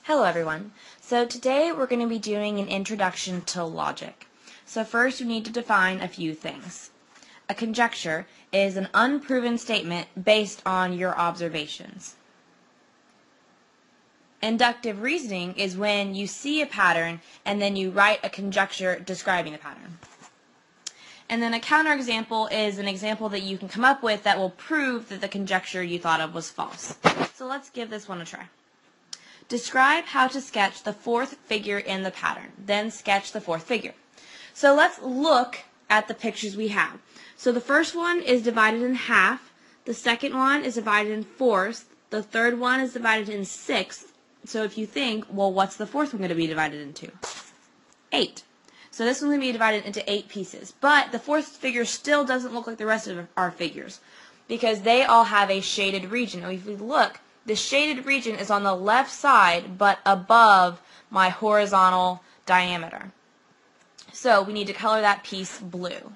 Hello everyone. So today we're going to be doing an introduction to logic. So first we need to define a few things. A conjecture is an unproven statement based on your observations. Inductive reasoning is when you see a pattern and then you write a conjecture describing the pattern. And then a counterexample is an example that you can come up with that will prove that the conjecture you thought of was false. So let's give this one a try. Describe how to sketch the fourth figure in the pattern. Then sketch the fourth figure. So let's look at the pictures we have. So the first one is divided in half. The second one is divided in fourths. The third one is divided in sixths. So if you think, well, what's the fourth one going to be divided into? 8. So this one's going to be divided into 8 pieces. But the fourth figure still doesn't look like the rest of our figures because they all have a shaded region. Now if we look, the shaded region is on the left side but above my horizontal diameter. So we need to color that piece blue.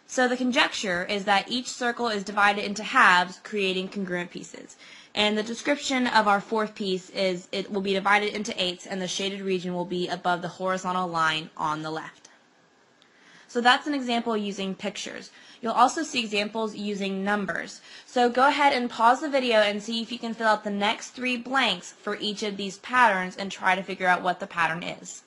So the conjecture is that each circle is divided into halves, creating congruent pieces. And the description of our fourth piece is it will be divided into 8s and the shaded region will be above the horizontal line on the left. So that's an example using pictures. You'll also see examples using numbers. So go ahead and pause the video and see if you can fill out the next 3 blanks for each of these patterns and try to figure out what the pattern is.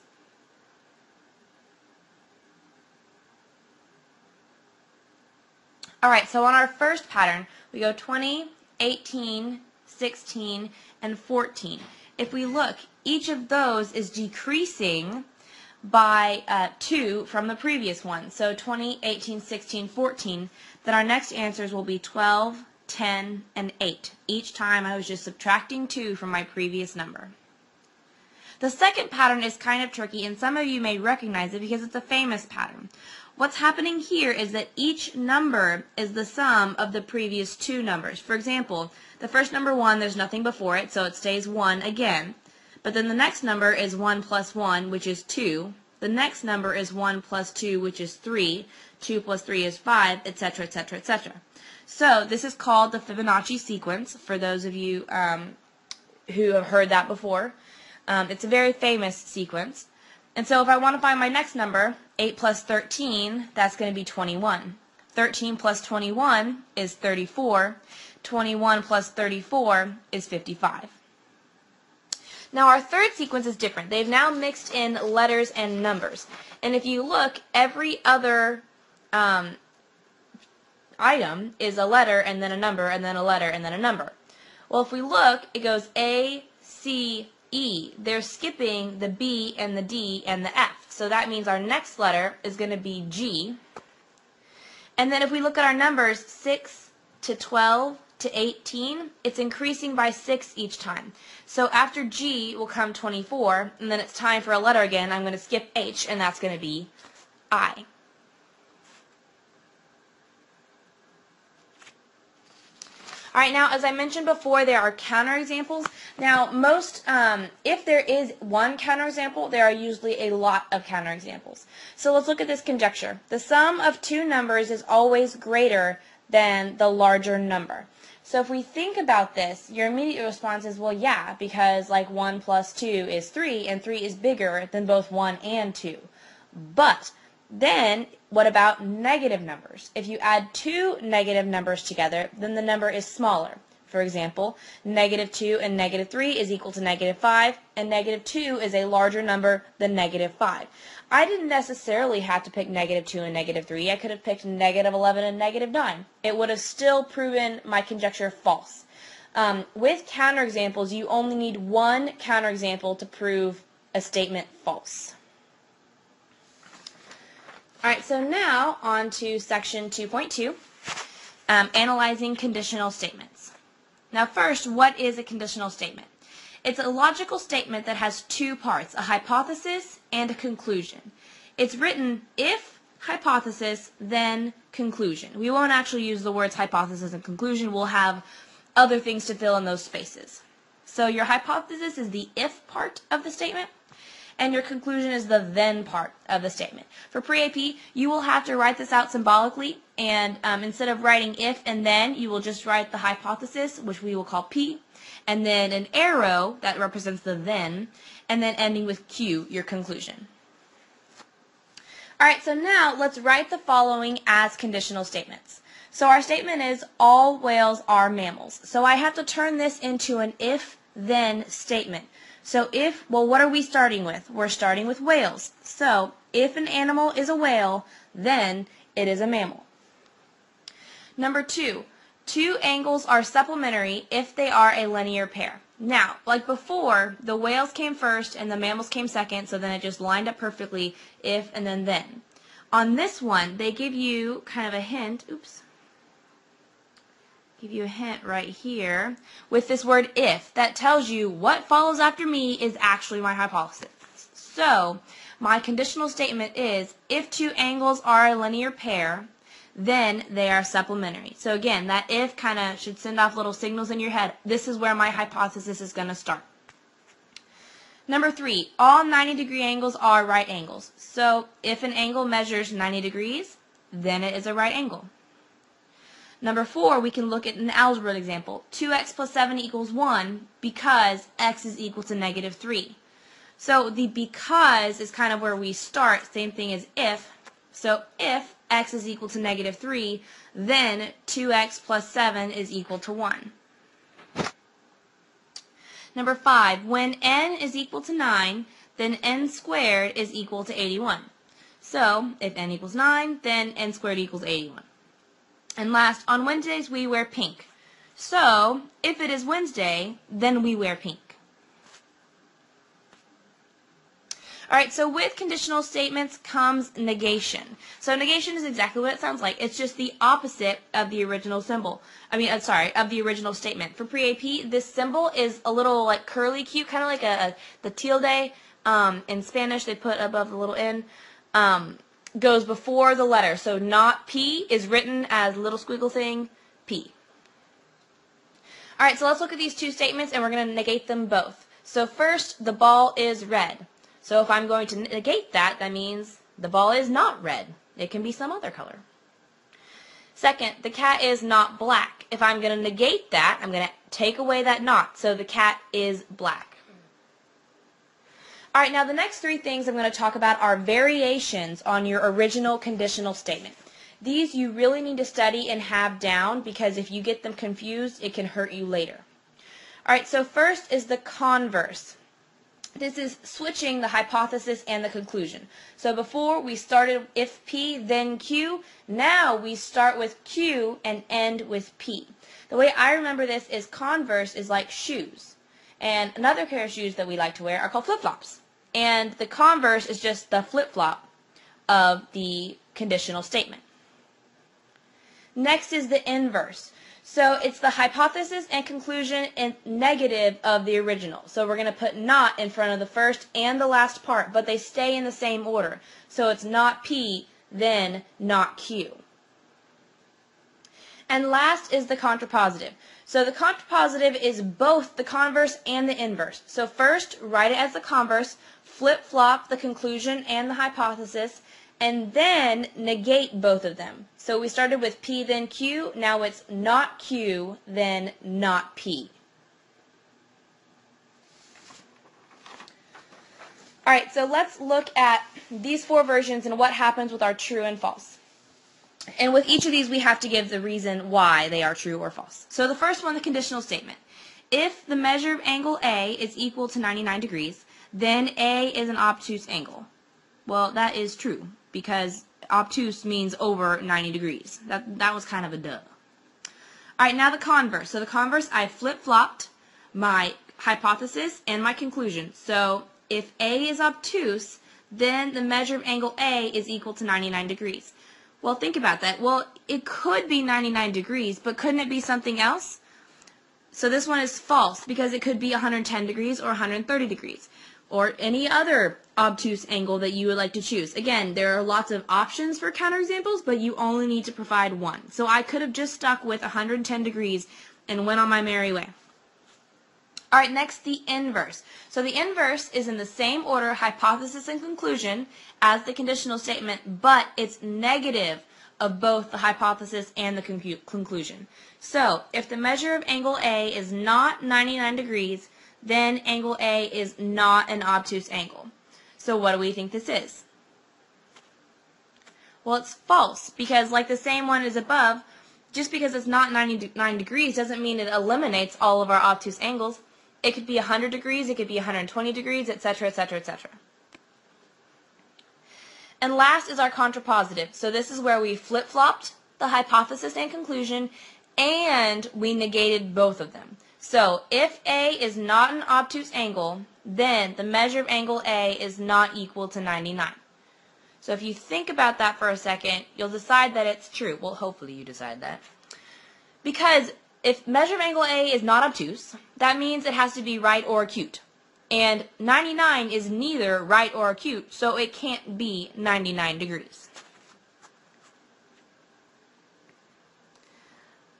Alright, so on our first pattern, we go 20, 18, 16, and 14. If we look, each of those is decreasing by 2 from the previous one. So 20, 18, 16, 14. Then our next answers will be 12, 10, and 8. Each time I was just subtracting 2 from my previous number. The second pattern is kind of tricky, and some of you may recognize it because it's a famous pattern. What's happening here is that each number is the sum of the previous 2 numbers. For example, the first number 1, there's nothing before it, so it stays 1 again. But then the next number is 1 plus 1, which is 2. The next number is 1 plus 2, which is 3. 2 plus 3 is 5, etc., etc., etc. So this is called the Fibonacci sequence, for those of you who have heard that before. It's a very famous sequence. And so if I want to find my next number, 8 plus 13, that's going to be 21. 13 plus 21 is 34. 21 plus 34 is 55. Now our third sequence is different. They've now mixed in letters and numbers. And if you look, every other item is a letter and then a number and then a letter and then a number. Well, if we look, it goes A, C, E. They're skipping the B and the D and the F. So that means our next letter is going to be G. And then if we look at our numbers, 6 to 12 to 18, it's increasing by 6 each time. So after G will come 24, and then it's time for a letter again. I'm going to skip H, and that's going to be I. Alright, now as I mentioned before, there are counterexamples. Now most, if there is one counterexample, there are usually a lot of counterexamples. So let's look at this conjecture. The sum of 2 numbers is always greater than the larger number. So if we think about this, your immediate response is, well, yeah, because like 1 plus 2 is 3, and 3 is bigger than both 1 and 2. But then, what about negative numbers? If you add 2 negative numbers together, then the number is smaller. For example, negative 2 and negative 3 is equal to negative 5, and negative 2 is a larger number than negative 5. I didn't necessarily have to pick negative 2 and negative 3. I could have picked negative 11 and negative 9. It would have still proven my conjecture false. With counterexamples, you only need one counterexample to prove a statement false. Alright, so now on to section 2.2, analyzing conditional statements. Now first, what is a conditional statement? It's a logical statement that has 2 parts, a hypothesis and a conclusion. It's written if hypothesis, then conclusion. We won't actually use the words hypothesis and conclusion. We'll have other things to fill in those spaces. So your hypothesis is the if part of the statement, and your conclusion is the then part of the statement. For pre-AP, you will have to write this out symbolically, and instead of writing if and then, you will just write the hypothesis, which we will call P, and then an arrow that represents the then, and then ending with Q, your conclusion. Alright, so now let's write the following as conditional statements. So our statement is all whales are mammals. So I have to turn this into an if-then statement. So what are we starting with? We're starting with whales. So if an animal is a whale, then it is a mammal. Number 2, two angles are supplementary if they are a linear pair. Now, like before, the whales came first and the mammals came second, so then it just lined up perfectly, if and then. On this one, they give you kind of a hint, give you a hint right here with this word if that tells you what follows after me is actually my hypothesis. So, my conditional statement is if two angles are a linear pair, then they are supplementary. So again, that if kind of should send off little signals in your head. This is where my hypothesis is going to start. Number 3, all 90-degree angles are right angles. So if an angle measures 90 degrees, then it is a right angle. Number 4, we can look at an algebra example. 2x plus 7 equals 1 because x is equal to negative 3. So the because is kind of where we start, same thing as if. So if x is equal to negative 3, then 2x plus 7 is equal to 1. Number 5, when n is equal to 9, then n squared is equal to 81. So if n equals 9, then n squared equals 81. And last, on Wednesdays we wear pink. So if it is Wednesday, then we wear pink. Alright, so with conditional statements comes negation. So negation is exactly what it sounds like. It's just the opposite of the original symbol. Of the original statement. For pre-AP, this symbol is a little like curly cute, kind of like the tilde in Spanish they put above the little n, goes before the letter. So not P is written as little squiggle thing, P. Alright, so let's look at these two statements and we're going to negate them both. So first, the ball is red. So if I'm going to negate that, that means the ball is not red. It can be some other color. Second, the cat is not black. If I'm going to negate that, I'm going to take away that not. So the cat is black. Alright, now the next 3 things I'm going to talk about are variations on your original conditional statement. These you really need to study and have down because if you get them confused, it can hurt you later. Alright, so first is the converse. This is switching the hypothesis and the conclusion. So before we started if P, then Q. Now we start with Q and end with P. The way I remember this is converse is like shoes. And another pair of shoes that we like to wear are called flip-flops. And the converse is just the flip-flop of the conditional statement. Next is the inverse. So it's the hypothesis and conclusion and negative of the original. So we're going to put not in front of the first and the last part, but they stay in the same order. So it's not P, then not Q. And last is the contrapositive. So the contrapositive is both the converse and the inverse. So first, write it as the converse, flip-flop the conclusion and the hypothesis, and then negate both of them. So we started with P, then Q. Now it's not Q, then not P. Alright, so let's look at these 4 versions and what happens with our true and false. And with each of these, we have to give the reason why they are true or false. So the first one, the conditional statement. If the measure of angle A is equal to 99 degrees, then A is an obtuse angle. Well, that is true, because obtuse means over 90 degrees. That was kind of a duh. Alright, now the converse. So the converse, I flip-flopped my hypothesis and my conclusion. So if A is obtuse, then the measure of angle A is equal to 99 degrees. Well, think about that. Well, it could be 99 degrees, but couldn't it be something else? So this one is false, because it could be 110 degrees or 130 degrees, or any other obtuse angle that you would like to choose. Again, there are lots of options for counterexamples, but you only need to provide one. So I could have just stuck with 110 degrees and went on my merry way. All right, next, the inverse. So the inverse is in the same order, hypothesis and conclusion, as the conditional statement, but it's negative of both the hypothesis and the conclusion. So if the measure of angle A is not 99 degrees, then angle A is not an obtuse angle. So what do we think this is? Well, it's false, because like the same one as above, just because it's not 99 degrees doesn't mean it eliminates all of our obtuse angles. It could be 100 degrees, it could be 120 degrees, etc., etc., etc. And last is our contrapositive. So this is where we flip-flopped the hypothesis and conclusion, and we negated both of them. So if A is not an obtuse angle, then the measure of angle A is not equal to 99. So if you think about that for a second, you'll decide that it's true. Well, hopefully you decide that. Because if measure of angle A is not obtuse, that means it has to be right or acute. And 99 is neither right or acute, so it can't be 99 degrees.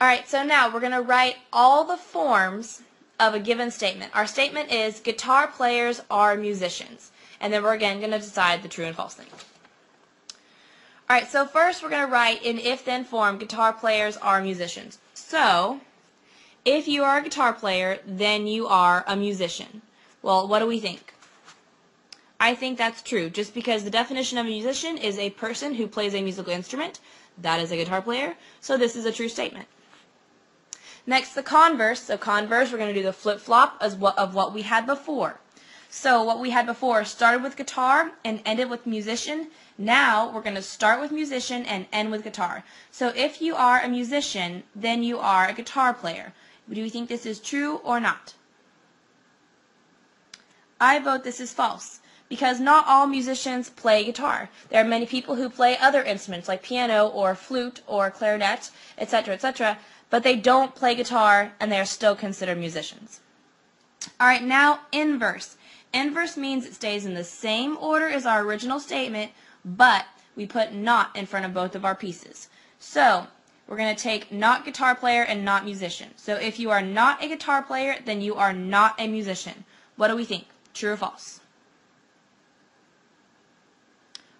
Alright, so now we're going to write all the forms of a given statement. Our statement is guitar players are musicians. And then we're again going to decide the true and false thing. Alright, so first we're going to write in if-then form, guitar players are musicians. So, if you are a guitar player, then you are a musician. Well, what do we think? I think that's true, just because the definition of a musician is a person who plays a musical instrument. That is a guitar player, so this is a true statement. Next, the converse. So converse, we're going to do the flip-flop of what we had before. So what we had before started with guitar and ended with musician. Now we're going to start with musician and end with guitar. So if you are a musician, then you are a guitar player. Do you think this is true or not? I vote this is false, because not all musicians play guitar. There are many people who play other instruments like piano or flute or clarinet, etc., etc., but they don't play guitar and they are still considered musicians. Alright, now inverse. Inverse means it stays in the same order as our original statement, but we put not in front of both of our pieces. So, we're going to take not guitar player and not musician. So if you are not a guitar player, then you are not a musician. What do we think? True or false?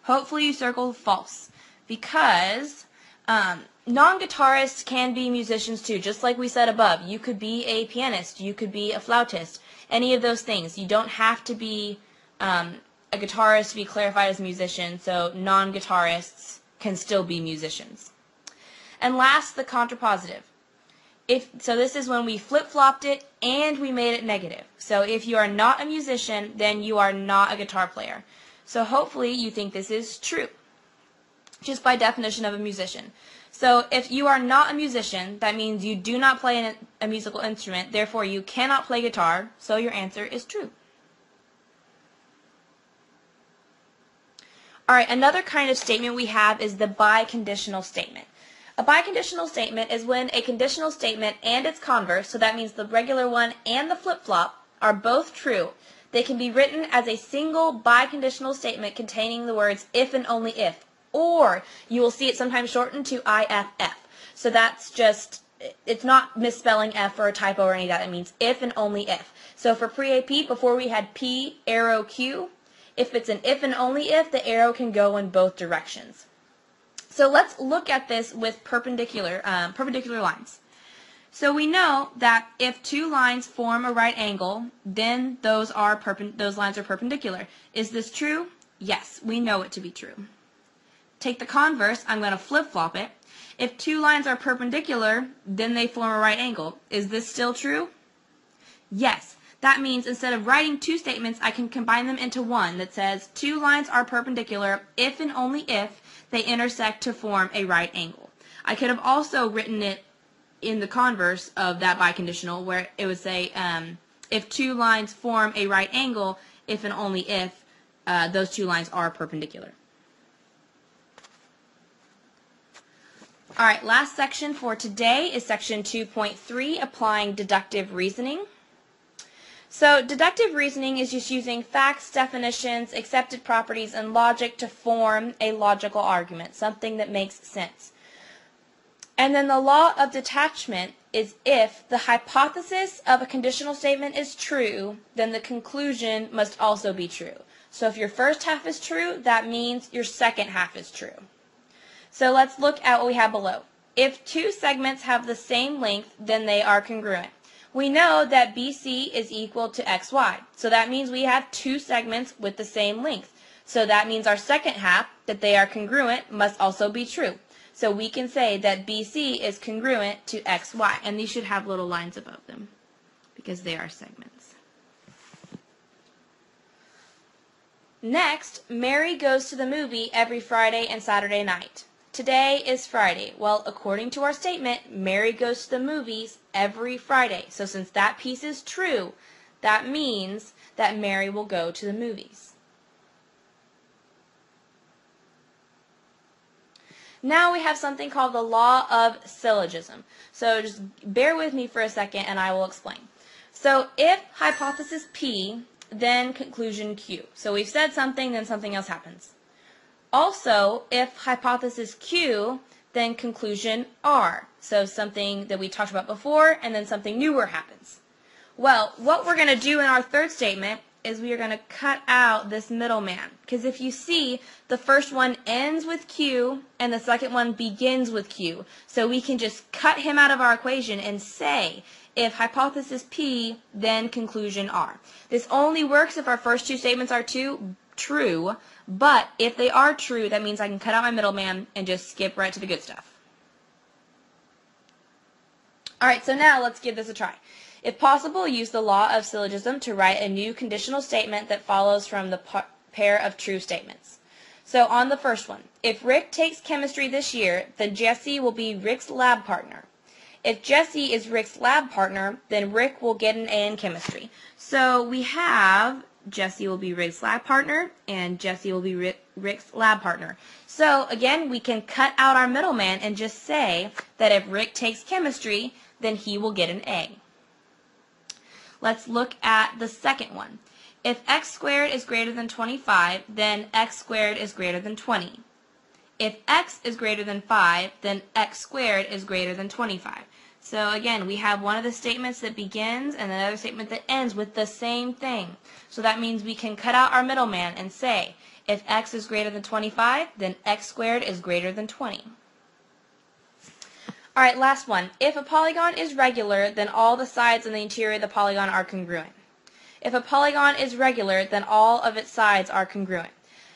Hopefully you circle false, because non-guitarists can be musicians too, just like we said above. You could be a pianist, you could be a flautist, any of those things. You don't have to be a guitarist to be clarified as a musician, so non-guitarists can still be musicians. And last, the contrapositive. So this is when we flip-flopped it and we made it negative. So if you are not a musician, then you are not a guitar player. So hopefully you think this is true, just by definition of a musician. So if you are not a musician, that means you do not play a musical instrument, therefore you cannot play guitar, so your answer is true. Alright, another kind of statement we have is the biconditional statement. A biconditional statement is when a conditional statement and its converse, so that means the regular one and the flip-flop, are both true. They can be written as a single biconditional statement containing the words if and only if, or you will see it sometimes shortened to IFF. So that's just, it's not misspelling F or a typo or any of that. It means if and only if. So for pre-AP, before we had P, arrow, Q, if it's an if and only if, the arrow can go in both directions. So let's look at this with perpendicular lines. So we know that if two lines form a right angle, then those lines are perpendicular. Is this true? Yes, we know it to be true. Take the converse, I'm going to flip-flop it. If two lines are perpendicular, then they form a right angle. Is this still true? Yes. That means instead of writing two statements, I can combine them into one that says two lines are perpendicular if and only if they intersect to form a right angle. I could have also written it in the converse of that biconditional, where it would say if two lines form a right angle, if and only if those two lines are perpendicular. Alright, last section for today is section 2.3, applying deductive reasoning. So deductive reasoning is just using facts, definitions, accepted properties, and logic to form a logical argument, something that makes sense. And then the law of detachment is if the hypothesis of a conditional statement is true, then the conclusion must also be true. So if your first half is true, that means your second half is true. So let's look at what we have below. If two segments have the same length, then they are congruent. We know that BC is equal to XY. So that means we have two segments with the same length. So that means our second half, that they are congruent, must also be true. So we can say that BC is congruent to XY. And these should have little lines above them because they are segments. Next, Mary goes to the movie every Friday and Saturday night. Today is Friday. Well, according to our statement, Mary goes to the movies every Friday. So since that piece is true, that means that Mary will go to the movies. Now we have something called the law of syllogism. So just bear with me for a second and I will explain. So if hypothesis P, then conclusion Q. So we've said something, then something else happens. Also, if hypothesis Q, then conclusion R. So something that we talked about before, and then something newer happens. Well, what we're going to do in our third statement is we are going to cut out this middleman. Because if you see, the first one ends with Q, and the second one begins with Q. So we can just cut him out of our equation and say, if hypothesis P, then conclusion R. This only works if our first two statements are true, but if they are true, that means I can cut out my middleman and just skip right to the good stuff. Alright, so now let's give this a try. If possible, use the law of syllogism to write a new conditional statement that follows from the pair of true statements. So on the first one, if Rick takes chemistry this year, then Jesse will be Rick's lab partner. If Jesse is Rick's lab partner, then Rick will get an A in chemistry. So we have Jesse will be Rick's lab partner, and Jesse will be Rick's lab partner. So again, we can cut out our middleman and just say that if Rick takes chemistry, then he will get an A. Let's look at the second one. If x squared is greater than 25, then x squared is greater than 20. If x is greater than 5, then x squared is greater than 25. So again, we have one of the statements that begins and another statement that ends with the same thing. So that means we can cut out our middleman and say, if x is greater than 25, then x squared is greater than 20. Alright, last one. If a polygon is regular, then all the sides in the interior of the polygon are congruent. If a polygon is regular, then all of its sides are congruent.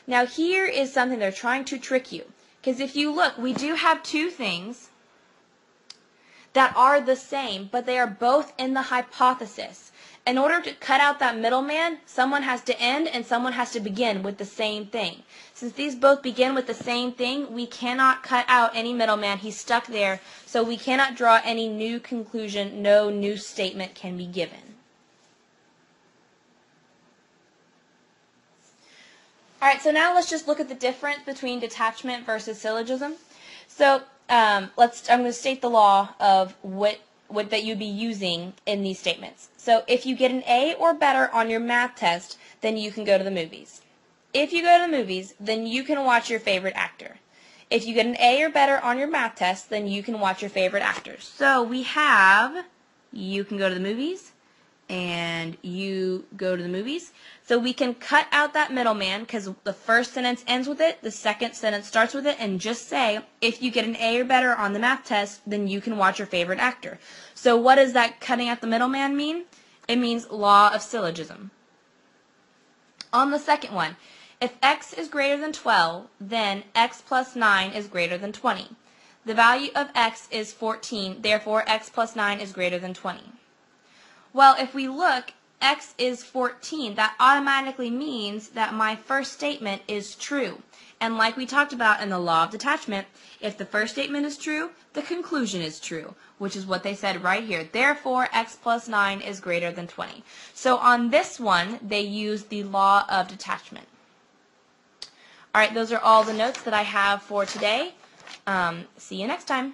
Now here is something they're trying to trick you. Because if you look, we do have two things that are the same, but they are both in the hypothesis. In order to cut out that middleman, someone has to end and someone has to begin with the same thing. Since these both begin with the same thing, we cannot cut out any middleman. He's stuck there, so we cannot draw any new conclusion. No new statement can be given. Alright, so now let's just look at the difference between detachment versus syllogism. So I'm going to state the law of what that you'd be using in these statements. So if you get an A or better on your math test, then you can go to the movies. If you go to the movies, then you can watch your favorite actor. If you get an A or better on your math test, then you can watch your favorite actors. So we have, you can go to the movies, and you go to the movies. So we can cut out that middleman because the first sentence ends with it, the second sentence starts with it, and just say, if you get an A or better on the math test, then you can watch your favorite actor. So what does that cutting out the middleman mean? It means law of syllogism. On the second one, if x is greater than 12, then x plus 9 is greater than 20. The value of x is 14, therefore x plus 9 is greater than 20. Well, if we look, x is 14. That automatically means that my first statement is true. And like we talked about in the law of detachment, if the first statement is true, the conclusion is true, which is what they said right here. Therefore, x plus 9 is greater than 20. So on this one, they use the law of detachment. All right, those are all the notes that I have for today. See you next time.